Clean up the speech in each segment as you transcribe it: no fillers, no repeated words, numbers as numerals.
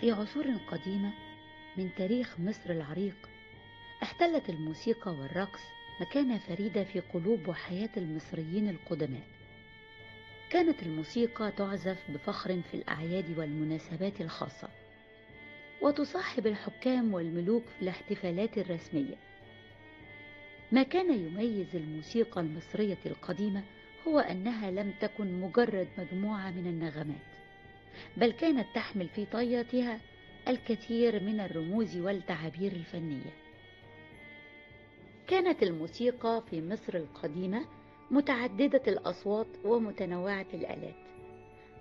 في عصور قديمة من تاريخ مصر العريق، احتلت الموسيقى والرقص مكانة فريدة في قلوب وحياة المصريين القدماء. كانت الموسيقى تعزف بفخر في الأعياد والمناسبات الخاصة، وتصاحب الحكام والملوك في الاحتفالات الرسمية. ما كان يميز الموسيقى المصرية القديمة هو أنها لم تكن مجرد مجموعة من النغمات، بل كانت تحمل في طياتها الكثير من الرموز والتعابير الفنية. كانت الموسيقى في مصر القديمة متعددة الأصوات ومتنوعة الآلات،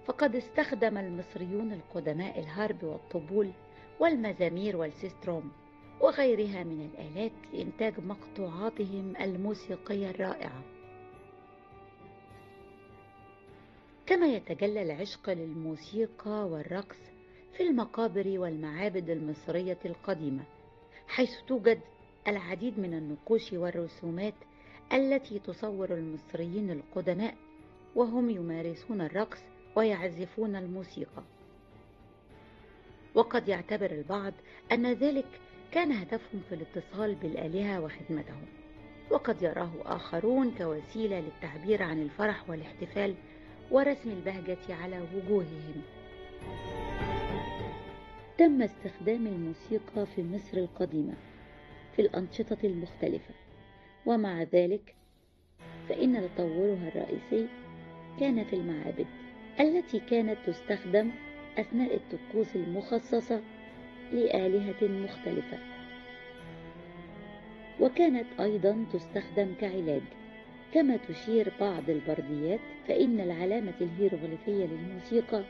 فقد استخدم المصريون القدماء الهارب والطبول والمزامير والسيستروم وغيرها من الآلات لإنتاج مقطوعاتهم الموسيقية الرائعة. كما يتجلى العشق للموسيقى والرقص في المقابر والمعابد المصرية القديمة، حيث توجد العديد من النقوش والرسومات التي تصور المصريين القدماء وهم يمارسون الرقص ويعزفون الموسيقى. وقد يعتبر البعض أن ذلك كان هدفهم في الاتصال بالآلهة وخدمتهم، وقد يراه آخرون كوسيلة للتعبير عن الفرح والاحتفال ورسم البهجة على وجوههم. تم استخدام الموسيقى في مصر القديمة في الأنشطة المختلفة، ومع ذلك فإن تطورها الرئيسي كان في المعابد التي كانت تستخدم أثناء الطقوس المخصصة لآلهة مختلفة، وكانت أيضا تستخدم كعلاج. كما تشير بعض البرديات فإن العلامة الهيروغليفية للموسيقى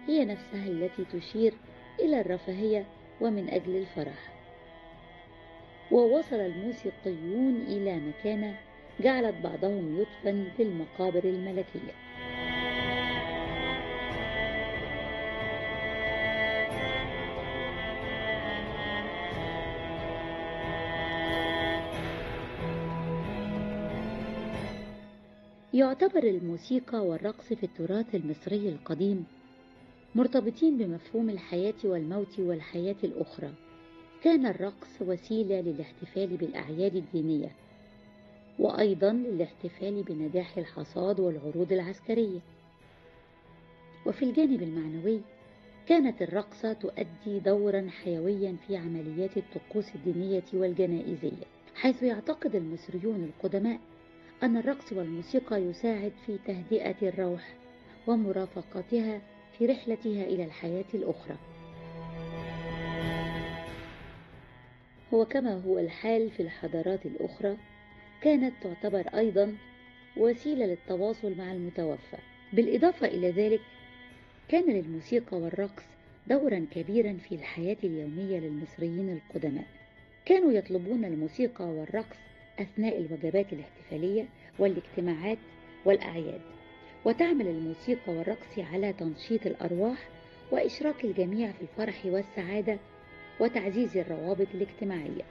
هي نفسها التي تشير إلى الرفاهية ومن أجل الفرح. ووصل الموسيقيون إلى مكانة جعلت بعضهم يدفن في المقابر الملكية. يعتبر الموسيقى والرقص في التراث المصري القديم مرتبطين بمفهوم الحياة والموت والحياة الأخرى. كان الرقص وسيلة للاحتفال بالأعياد الدينية، وأيضا للاحتفال بنجاح الحصاد والعروض العسكرية. وفي الجانب المعنوي كانت الرقصة تؤدي دورا حيويا في عمليات الطقوس الدينية والجنائزية، حيث يعتقد المصريون القدماء أن الرقص والموسيقى يساعد في تهدئة الروح ومرافقتها في رحلتها إلى الحياة الأخرى. وكما هو الحال في الحضارات الأخرى، كانت تعتبر أيضا وسيلة للتواصل مع المتوفى. بالإضافة إلى ذلك، كان للموسيقى والرقص دورا كبيرا في الحياة اليومية للمصريين القدماء. كانوا يطلبون الموسيقى والرقص أثناء الوجبات الاحتفالية والاجتماعات والأعياد، وتعمل الموسيقى والرقص على تنشيط الأرواح وإشراك الجميع في الفرح والسعادة وتعزيز الروابط الاجتماعية.